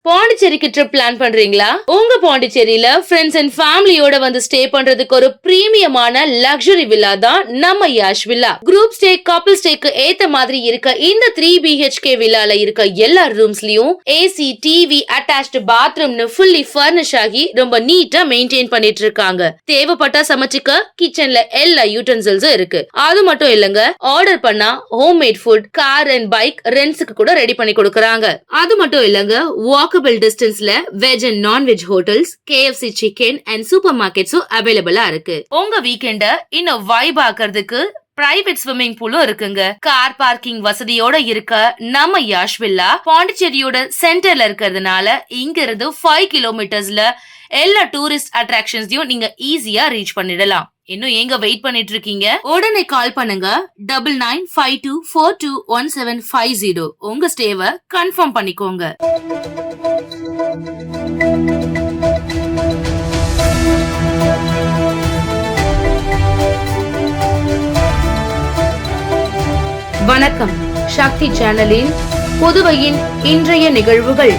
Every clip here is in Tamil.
பாண்டிச்சேரிக்கு ட்ரிப் பிளான் பண்றீங்களா? உங்க பாண்டிச்சேரியில ஃப்ரெண்ட்ஸ் அண்ட் ஃபேமிலியோட வந்து ஸ்டே பண்றதுக்கு ஒரு பிரீமியமான லக்ஸரி வில்லா தான் நம்ம Yash villa. Group stay, couple ஸ்டேக்கு ஏத்த மாதிரி இருக்க இந்த 3 BHK வில்லால இருக்க எல்லா ரூம்ஸ்லயும் ஏசி, டிவி, அட்டாச்ட் பாத்ரூம்னு ஃபுல்லி ஃபர்னிஷ் ஆகி ரொம்ப நீட்டா மெயின்டைன் பண்ணிட்டு இருக்காங்க. தேவைப்பட்டா சமைச்சுக்க கிச்சன்ல எல்லா யூட்டன்சில்ஸும் இருக்கு. அது மட்டும் இல்லங்க, ஆர்டர் பண்ணா homemade food, car and bike ரெண்ட்ஸ்க்கு கூட ரெடி பண்ணி கொடுக்கறாங்க. அது மட்டும் இல்லங்க, வாக்கபிள் டிஸ்டன்ஸ்ல veg and nonveg hotels, KFC chicken and super மார்க்கெட்ஸும் அவைலபிளா இருக்கு. உங்க வீக்கெண்ட இன்னும் வைப் ஆக்குறதுக்கு பிரைவேட் ஸ்விம்மிங் பூலும் இருக்குங்க. கார் பார்க்கிங் வசதியோட இருக்க நம்ம யாஷ் வில்லா பாண்டிச்சேரியோட சென்டர்ல இருக்கிறதுனால இங்க இருந்து 5 கிலோமீட்டர்ஸ்ல எல்லா டூரிஸ்ட் அட்ராக்ஷன்ஸையும் நீங்க ஈஸியா ரீச் பண்ணிடலாம். இன்னும் எங்க வெயிட் பண்ணிட்டு இருக்கீங்க? உடனே கால் பண்ணுங்க 9952421750. உங்க ஸ்டேவை கன்ஃபார்ம் பண்ணிக்கோங்க. வணக்கம். சக்தி சேனலில் புதுவையின் இன்றைய நிகழ்வுகள்.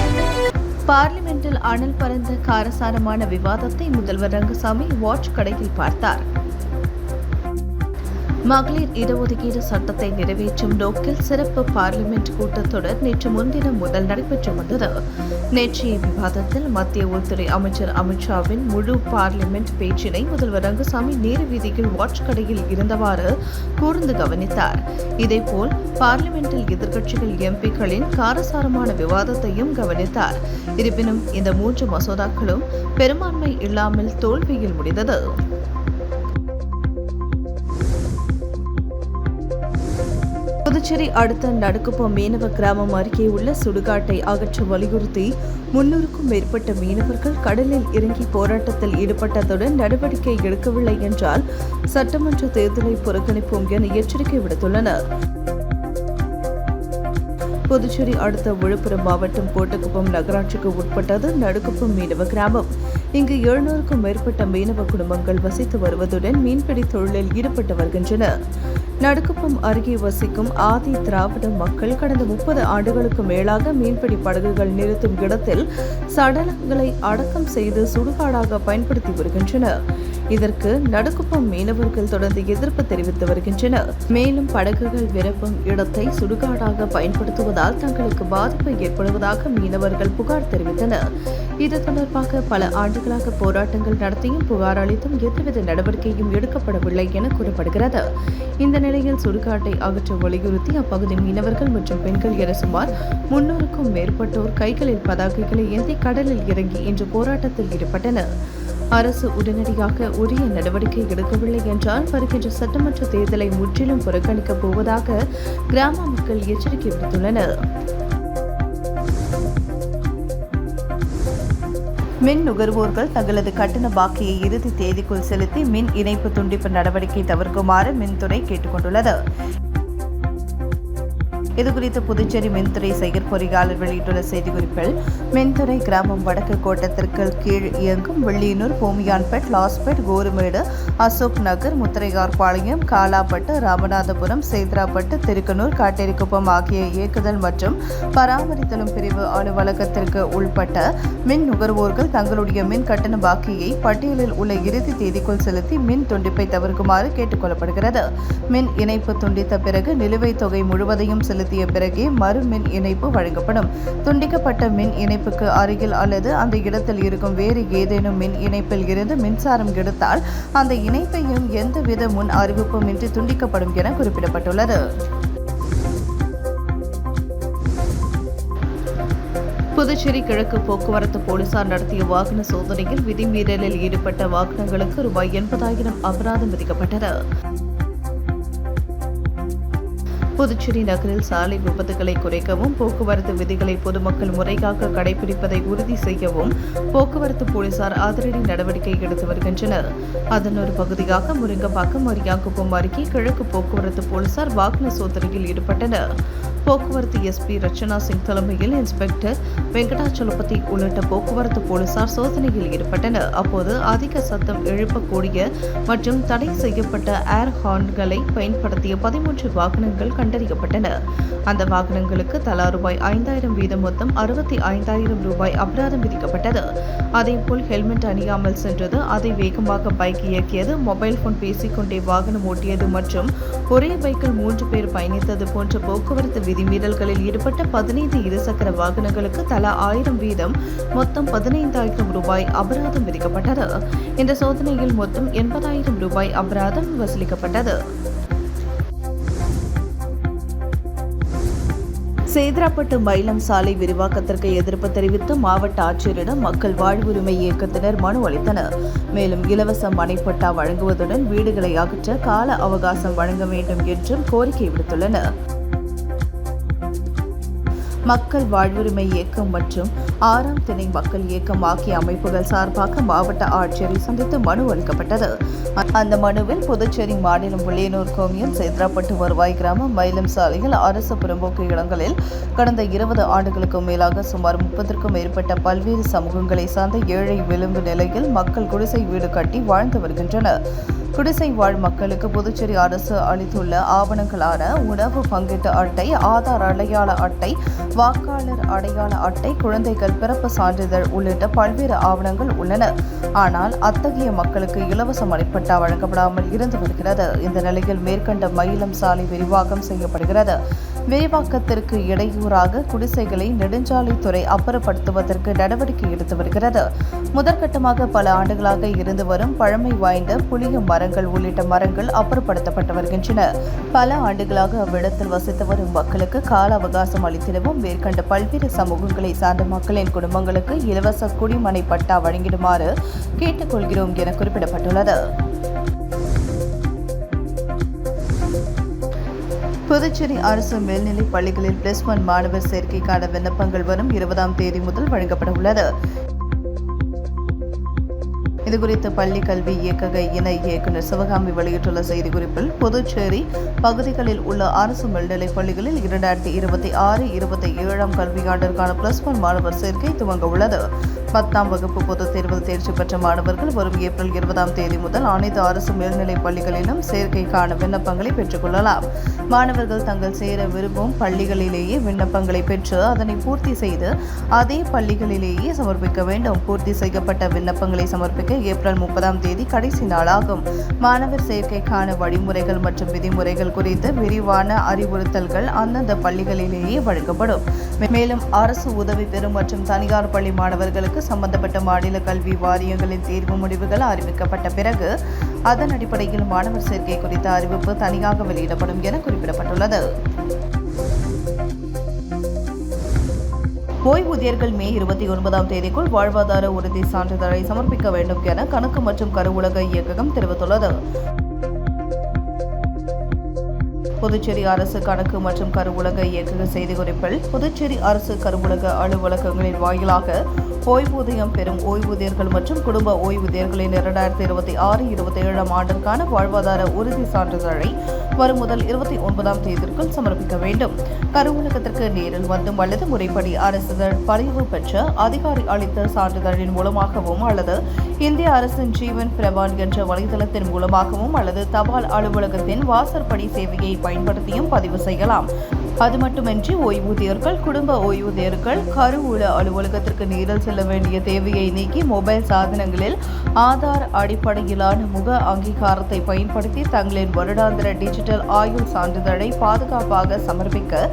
பார்லிமெண்டில் அனல் பறந்த காரசாரமான விவாதத்தை முதல்வர் ரங்கசாமி வாட்ச் கடையில் பார்த்தார். மகளிர் இடஒதுக்கீடு சட்டத்தை நிறைவேற்றும் நோக்கில் சிறப்பு பார்லிமெண்ட் கூட்டத்தொடர் நேற்று முன்தினம் முதல் நடைபெற்று வந்தது. நேற்றைய விவாதத்தில் மத்திய உள்துறை அமைச்சர் அமித்ஷாவின் முழு பார்லிமெண்ட் பேச்சினை முதல்வர் ரங்கசாமி நேரு வீதியில் வாட்ச் கடையில் இருந்தவாறு கூர்ந்து கவனித்தார். இதேபோல் பார்லிமெண்டில் எதிர்க்கட்சிகள் எம்பிக்களின் காரசாரமான விவாதத்தையும் கவனித்தார். இருப்பினும் இந்த 3 மசோதாக்களும் பெரும்பான்மை இல்லாமல் தோல்வியில் முடிந்தது. புதுச்சேரி அடுத்த நடுக்குப்பம் மீனவ கிராமம் அருகே உள்ள சுடுகாட்டை அகற்ற வலியுறுத்தி 300க்கும் மேற்பட்ட மீனவர்கள் கடலில் இறங்கி போராட்டத்தில் ஈடுபட்டதுடன் நடவடிக்கை எடுக்கவில்லை என்றால் சட்டமன்ற தேர்தலை புறக்கணிப்போம் என எச்சரிக்கை விடுத்துள்ளனர். புதுச்சேரி அடுத்த விழுப்புரம் மாவட்டம் கோட்டக்குப்பம் நகராட்சிக்கு உட்பட்டது நடுக்குப்பம் மீனவ கிராமம். இங்கு 700க்கும் மேற்பட்ட மீனவ குடும்பங்கள் வசித்து வருவதுடன் மீன்பிடி தொழிலில் ஈடுபட்டு வருகின்றனர். நடுக்குப்பம் அருகே வசிக்கும் ஆதி திராவிட மக்கள் கடந்த 30 ஆண்டுகளுக்கு மேலாக மீன்பிடி படகுகள் நிறுத்தும் இடத்தில் சடலங்களை அடக்கம் செய்து சுடுகாடாக பயன்படுத்தி வருகின்றனர். இதற்கு நடுக்குப்பம் மீனவர்கள் தொடர்ந்து எதிர்ப்பு தெரிவித்து வருகின்றனர். மேலும் படகுகள் விரப்பும் இடத்தை சுடுகாடாக பயன்படுத்துவதால் தங்களுக்கு பாதிப்பு ஏற்படுவதாக மீனவர்கள் புகார் தெரிவித்தனர். இது தொடர்பாக பல ஆண்டுகளாக போராட்டங்கள் நடத்தியும் புகார் அளித்தும் எந்தவித நடவடிக்கையும் எடுக்கப்படவில்லை என கூறப்படுகிறது. இந்த நிலையில் சுடுகாட்டை அகற்ற வலியுறுத்தி அப்பகுதி மீனவர்கள் மற்றும் பெண்கள் என சுமார் 300க்கும் மேற்பட்டோர் கைகளில் பதாகைகளை ஏந்தி கடலில் இறங்கி இன்று போராட்டத்தில் ஈடுபட்டனர். அரசு உடனடியாக உரிய நடவடிக்கை எடுக்கவில்லை என்றால் வருகின்ற சட்டமன்ற தேர்தலை முற்றிலும் புறக்கணிக்கப் போவதாக கிராம மக்கள் எச்சரிக்கை விடுத்துள்ளனர். மின் நுகர்வோர்கள் தங்களது கட்டண பாக்கியை இறுதி தேதிக்குள் செலுத்தி மின் இணைப்பு துண்டிப்பு நடவடிக்கை தவிர்க்குமாறு மின்துறை கேட்டுக் கொண்டுள்ளது. இதுகுறித்து புதுச்சேரி மின்துறை செயற்பொறியாளர் வெளியிட்டுள்ள செய்திக்குறிப்பில், மின்துறை கிராமம் வடக்கு கோட்டத்திற்கு கீழ் இயங்கும் வெள்ளியனூர், பூமியான்பேட், லாஸ்பேட், கோருமேடு, அசோக் நகர், முத்திரையார்பாளையம், காலாப்பட்டு, ராமநாதபுரம், சேத்ராப்பட்டு, திருக்கனூர், காட்டேரிக்குப்பம் ஆகிய இயக்குதல் மற்றும் பராமரித்தலும் பிரிவு அலுவலகத்திற்கு உள்பட்ட மின் நுகர்வோர்கள் தங்களுடைய மின் கட்டண பாக்கியை பட்டியலில் உள்ள இறுதி தேதிக்குள் செலுத்தி மின் துண்டிப்பை தவிர்க்குமாறு கேட்டுக் கொள்ளப்படுகிறது. மின் இணைப்பு துண்டித்த பிறகு நிலுவைத் தொகை முழுவதையும் செலுத்திய பிறகே மறு மின் இணைப்பு வழங்கப்படும். துண்டிக்கப்பட்ட மின் இணைப்புக்கு அருகில் அல்லது அந்த இடத்தில் இருக்கும் வேறு ஏதேனும் மின் இணைப்பில் இருந்து மின்சாரம் எடுத்தால் அந்த இணைப்பையும் எந்தவித முன் அறிவிப்பும் இன்றி துண்டிக்கப்படும் என குறிப்பிடப்பட்டுள்ளது. புதுச்சேரி கிழக்கு போக்குவரத்து போலீசார் நடத்திய வாகன சோதனையில் விதிமீறலில் ஈடுபட்ட வாகனங்களுக்கு ரூபாய் 80,000 அபராதம் விதிக்கப்பட்டது. புதுச்சேரி நகரில் சாலை விபத்துகளை குறைக்கவும் போக்குவரத்து விதிகளை பொதுமக்கள் முறையாக கடைபிடிப்பதை உறுதி செய்யவும் போக்குவரத்து போலீசார் அதிரடி நடவடிக்கை எடுத்து வருகின்றனர். அதன் ஒரு பகுதியாக முருங்கப்பாக்கம், அரியாங்குப்பம் அருகே கிழக்கு போக்குவரத்து போலீசார் வாகன சோதனையில் ஈடுபட்டனர். போக்குவரத்து எஸ்பி ரச்சனா சிங் தலைமையில் இன்ஸ்பெக்டர் வெங்கடாச்சலபதி உள்ளிட்ட போக்குவரத்து போலீசார் சோதனையில் ஈடுபட்டனர். அப்போது அதிக சத்தம் எழுப்பக்கூடிய மற்றும் தடை செய்யப்பட்ட ஏர் ஹார்ன்களை பயன்படுத்திய 13 வாகனங்கள் கண்டறியப்பட்டன. அந்த வாகனங்களுக்கு தலா ரூபாய் 5,000 வீதம் மொத்தம் 65,000 ரூபாய் அபராதம் விதிக்கப்பட்டது. அதேபோல் ஹெல்மெட் அணியாமல் சென்றது, அதை வேகமாக பைக் இயக்கியது, மொபைல் போன் பேசிக்கொண்டே வாகனம் ஓட்டியது மற்றும் ஒரே பைக்கில் 3 பேர் பயணித்தது போன்ற போக்குவரத்து விதிமீறல்களில் ஈடுபட்ட 15 இருசக்கர வாகனங்களுக்கு தலா 1,000 வீதம் மொத்தம் 15,000 ரூபாய் அபராதம் விதிக்கப்பட்டது. இந்த சோதனையில் மொத்தம் 80,000 ரூபாய் அபராதம் வசூலிக்கப்பட்டது. சேதராப்பட்டு மயிலம் சாலை விரிவாக்கத்திற்கு எதிர்ப்பு தெரிவித்து மாவட்ட ஆட்சியரிடம் மக்கள் வாழ்வுரிமை இயக்கத்தினர் மனு அளித்தனர். மேலும் இலவச மனைப்பட்டா வழங்குவதுடன் வீடுகளை அகற்ற கால அவகாசம் வழங்க வேண்டும் என்றும் கோரிக்கை விடுத்துள்ளனர். மக்கள் வாழ்வுரிமை இயக்கம் மற்றும் 6ஆம் திணை மக்கள் இயக்கம் ஆகிய அமைப்புகள் சார்பாக மாவட்ட ஆட்சியரை சந்தித்து மனு அளிக்கப்பட்டது. அந்த மனுவில் புதுச்சேரி மாநிலம் வில்லியனூர் கோமியம் சேதராப்பட்டு வருவாய் கிராமம் மயிலம் சாலையில் அரசு புறம்போக்கு இடங்களில் கடந்த 20 ஆண்டுகளுக்கும் மேலாக சுமார் 30க்கும் மேற்பட்ட பல்வேறு சமூகங்களை சார்ந்த ஏழை விளிம்பு நிலையில் மக்கள் குடிசை வீடு கட்டி வாழ்ந்து வருகின்றனர். குடிசை வாழ் மக்களுக்கு புதுச்சேரி அரசு அளித்துள்ள ஆவணங்களான உணவு பங்கீட்டு அட்டை, ஆதார் அடையாள அட்டை, வாக்காளர் அடையாள அட்டை, குழந்தைகள் பிறப்பு சான்றிதழ் உள்ளிட்ட பல்வேறு ஆவணங்கள் உள்ளன. ஆனால் அத்தகைய மக்களுக்கு இலவச மனைப்பட்டா வழங்கப்படாமல் இருந்து வருகிறது. இந்த நிலையில் மேற்கண்ட மயிலம் சாலை விரிவாக்கம் செய்யப்படுகிறது. விரிவாக்கத்திற்கு இடையூறாக குடிசைகளை நெடுஞ்சாலைத்துறை அப்புறப்படுத்துவதற்கு நடவடிக்கை எடுத்து வருகிறது. முதற்கட்டமாக பல ஆண்டுகளாக இருந்து வரும் பழமை வாய்ந்த புளிய மரங்கள் உள்ளிட்ட மரங்கள் அப்புறப்படுத்தப்பட்டு வருகின்றன. பல ஆண்டுகளாக அவ்விடத்தில் வசித்து வரும் மக்களுக்கு கால அவகாசம் அளித்திடவும் மேற்கண்ட பல்வேறு சமூகங்களை சார்ந்த மக்களின் குடும்பங்களுக்கு இலவச குடிமனை பட்டா வழங்கிடுமாறு கேட்டுக்கொள்கிறோம் என குறிப்பிடப்பட்டுள்ளது. புதுச்சேரி அரசு மேல்நிலைப் பள்ளிகளில் +1 மாணவர் சேர்க்கைக்கான விண்ணப்பங்கள் வரும் 20ஆம் தேதி முதல் வழங்கப்பட உள்ளது. இதுகுறித்து பள்ளி கல்வி இயக்கக இணை இயக்குநர் சிவகாமி வெளியிட்டுள்ள செய்திக்குறிப்பில், புதுச்சேரி பகுதிகளில் உள்ள அரசு மேல்நிலைப் பள்ளிகளில் 2026-27 கல்வியாண்டிற்கான +1 மாணவர் சேர்க்கை துவங்க உள்ளது. 10ஆம் வகுப்பு பொதுத் தேர்வில் தேர்ச்சி பெற்ற மாணவர்கள் வரும் ஏப்ரல் 20ஆம் தேதி முதல் அனைத்து அரசு மேல்நிலைப் பள்ளிகளிலும் சேர்க்கைக்கான விண்ணப்பங்களை பெற்றுக் கொள்ளலாம். மாணவர்கள் தங்கள் சேர விரும்பும் பள்ளிகளிலேயே விண்ணப்பங்களை பெற்று அதனை பூர்த்தி செய்து அதே பள்ளிகளிலேயே சமர்ப்பிக்க வேண்டும். பூர்த்தி செய்யப்பட்ட விண்ணப்பங்களை சமர்ப்பிக்க ஏப்ரல் 30ஆம் தேதி கடைசி நாளாகும். மாணவர் சேர்க்கைக்கான வழிமுறைகள் மற்றும் விதிமுறைகள் குறித்து விரிவான அறிவுறுத்தல்கள் அந்தந்த பள்ளிகளிலேயே வழங்கப்படும். மேலும் அரசு உதவி பெறும் மற்றும் தனியார் பள்ளி மாணவர்களுக்கு சம்பந்தப்பட்ட மாநில கல்வி வாரியங்களின் தேர்வு முடிவுகள் அறிவிக்கப்பட்ட பிறகு அதன் அடிப்படையில் மாணவர் சேர்க்கை குறித்த அறிவிப்பு தனியாக வெளியிடப்படும் என குறிப்பிடப்பட்டுள்ளது. ஓய்வூதியர்கள் மே 29ஆம் தேதிக்குள் வாழ்வாதார உறுதி சான்றிதழை சமர்ப்பிக்க வேண்டும் என கணக்கு மற்றும் கருவூலக இயக்ககம் தெரிவித்துள்ளது. புதுச்சேரி அரசு கணக்கு மற்றும் கருவூலக இயக்கக செய்திக்குறிப்பில், புதுச்சேரி அரசு கருவூலக அலுவலகங்களின் வாயிலாக ஓய்வூதியம் பெறும் ஓய்வூதியர்கள் மற்றும் குடும்ப ஓய்வூதியர்களின் 2026-27 ஆண்டிற்கான வாழ்வாதார உறுதி சான்றிதழை வரும் முதல் 29ஆம் தேதிக்குள் சமர்ப்பிக்க வேண்டும். கருவூலகத்திற்கு நேரில் வந்தும் அல்லது முறைப்படி அரசிதழ் பதிவு பெற்ற அதிகாரி அளித்த சான்றிதழின் மூலமாகவும் அல்லது இந்திய அரசின் ஜீவன் பிரமான் என்ற வலைதளத்தின் மூலமாகவும் அல்லது தபால் அலுவலகத்தின் வாசற்படி சேவையை பயன்படுத்தியும் பதிவு செய்யலாம். அது மட்டுமின்றி ஓய்வூதியர்கள், குடும்ப ஓய்வூதியர்கள் கருவூல அலுவலகத்திற்கு நேரில் செல்ல வேண்டிய தேவையை நீக்கி மொபைல் சாதனங்களில் ஆதார் அடிப்படையிலான முக அங்கீகாரத்தை பயன்படுத்தி தங்களின் வருடாந்திர டிஜிட்டல் ஆயுள் சான்றிதழை பாதுகாப்பாக சமர்ப்பிக்க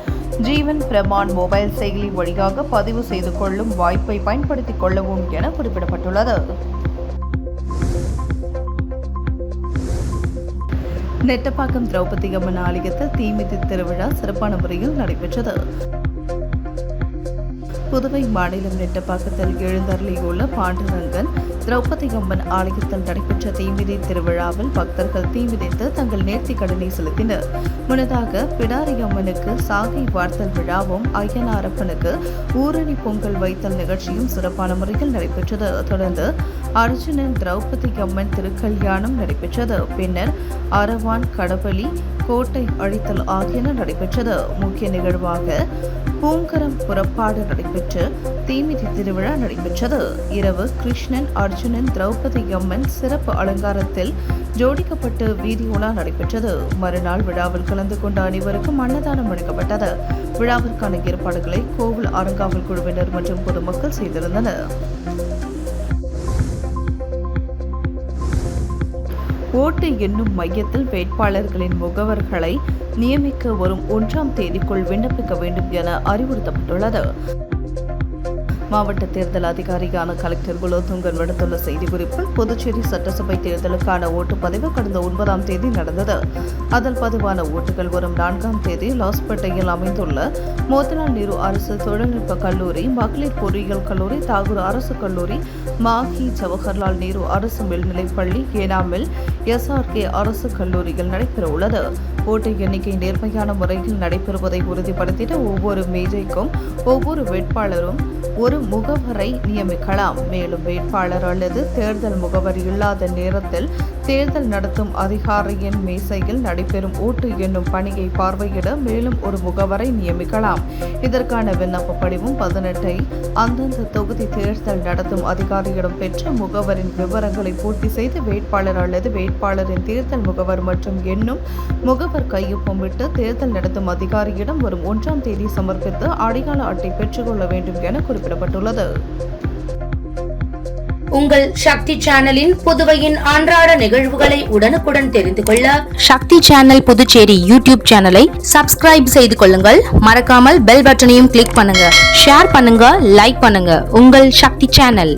ஜீவன் பிரமான் மொபைல் செயலி வழியாக பதிவு செய்து கொள்ளும் வாய்ப்பை பயன்படுத்திக் கொள்ளவும் என குறிப்பிடப்பட்டுள்ளது. நெட்டப்பாக்கம் திரௌபதி அம்மன் ஆலயத்தில் தீமிதி திருவிழா சிறப்பான முறையில் நடைபெற்றது. புதுவை மாநிலம் நெட்டப்பாக்கத்தில் எழுந்தருளியுள்ள பாண்டுரங்கன் திரௌபதி அம்மன் ஆலயத்தில் நடைபெற்ற தீமிதி திருவிழாவில் பக்தர்கள் தீமிதித்து தங்கள் நேர்த்திக் கடனை செலுத்தினர். முன்னதாக பிடாரி அம்மனுக்கு சாகை வார்த்தல் விழாவும் ஐயனாரப்பனுக்கு ஊரணி பொங்கல் வைத்தல் நிகழ்ச்சியும் சிறப்பான முறையில் நடைபெற்றது. தொடர்ந்து அர்ஜுனன் திரௌபதி அம்மன் திருக்கல்யாணம் நடைபெற்றது. பின்னர் அரவான், கடபலி, கோட்டை அழித்தல் ஆகியன நடைபெற்றது. முக்கிய நிகழ்வாக பூங்கரம் புறப்பாடு நடைபெற்று தீமிதி திருவிழா நடைபெற்றது. இரவு கிருஷ்ணன், அர்ஜுனன், திரௌபதி அம்மன் சிறப்பு அலங்காரத்தில் ஜோடிக்கப்பட்டு வீதி உலா நடைபெற்றது. மறுநாள் விழாவில் கலந்து கொண்ட அனைவருக்கும் அன்னதானம் வழங்கப்பட்டது. விழாவிற்கான ஏற்பாடுகளை கோவில் அறங்காவல் குழுவினர் மற்றும் பொதுமக்கள் செய்திருந்தனர். ஓட்டு எண்ணும் மையத்தில் வேட்பாளர்களின் முகவர்களை நியமிக்க வரும் 1ஆம் தேதிக்குள் விண்ணப்பிக்க வேண்டும் என அறிவுறுத்தப்பட்டுள்ளது. மாவட்ட தேர்தல் அதிகாரியான கலெக்டர் குலோத்துங்கன் விடுத்துள்ள செய்திக்குறிப்பில், புதுச்சேரி சட்டசபை தேர்தலுக்கான ஓட்டுப்பதிவு கடந்த 9ஆம் தேதி நடந்தது. அதில் பதிவான ஓட்டுகள் வரும் 4ஆம் தேதி லாஸ்பேட்டையில் அமைந்துள்ள மோதிலால் நேரு அரசு தொழில்நுட்ப கல்லூரி, மகளிர் பொறியியல் கல்லூரி, தாகூர் அரசு கல்லூரி, மாஹி ஜவஹர்லால் நேரு அரசு மேல்நிலைப்பள்ளி, ஏனாமில் SRK அரசு கல்லூரியில் நடைபெறவுள்ளது. ஓட்டு எண்ணிக்கை நேர்மையான முறையில் நடைபெறுவதை உறுதிப்படுத்திட ஒவ்வொரு மேஜைக்கும் ஒவ்வொரு வேட்பாளரும் ஒரு முகவரை நியமிக்கலாம். மேலும் வேட்பாளர் அல்லது தேர்தல் முகவர் இல்லாத நேரத்தில் தேர்தல் நடத்தும் அதிகாரியின் மேசையில் நடைபெறும் ஓட்டு எண்ணும் பணியை பார்வையிட மேலும் ஒரு முகவரை நியமிக்கலாம். இதற்கான விண்ணப்ப படிவம் 18ஐ அந்தந்த தொகுதி தேர்தல் நடத்தும் அதிகாரியிடம் பெற்ற முகவரின் விவரங்களை பூர்த்தி செய்து வேட்பாளர் அல்லது வேட்பாளரின் தேர்தல் முகவர் மற்றும் எண்ணும் முகவர் கையொப்பமிட்டு தேர்தல் நடத்தும் அதிகாரியிடம் வரும் 1ஆம் தேதி சமர்ப்பித்து அடையாள அட்டை பெற்றுக்கொள்ள வேண்டும் என குறிப்பிடப்பட்டுள்ளது. உங்கள் சக்தி சேனலின் புதுவையின் அன்றாட நிகழ்வுகளை உடனுக்குடன் தெரிந்து கொள்ள சக்தி சேனல் புதுச்சேரி யூடியூப் சேனலை சப்ஸ்கிரைப் செய்து கொள்ளுங்கள். மறக்காமல் பெல் பட்டனையும் கிளிக் பண்ணுங்க, ஷேர் பண்ணுங்க, லைக் பண்ணுங்க. உங்கள் சக்தி சேனல்.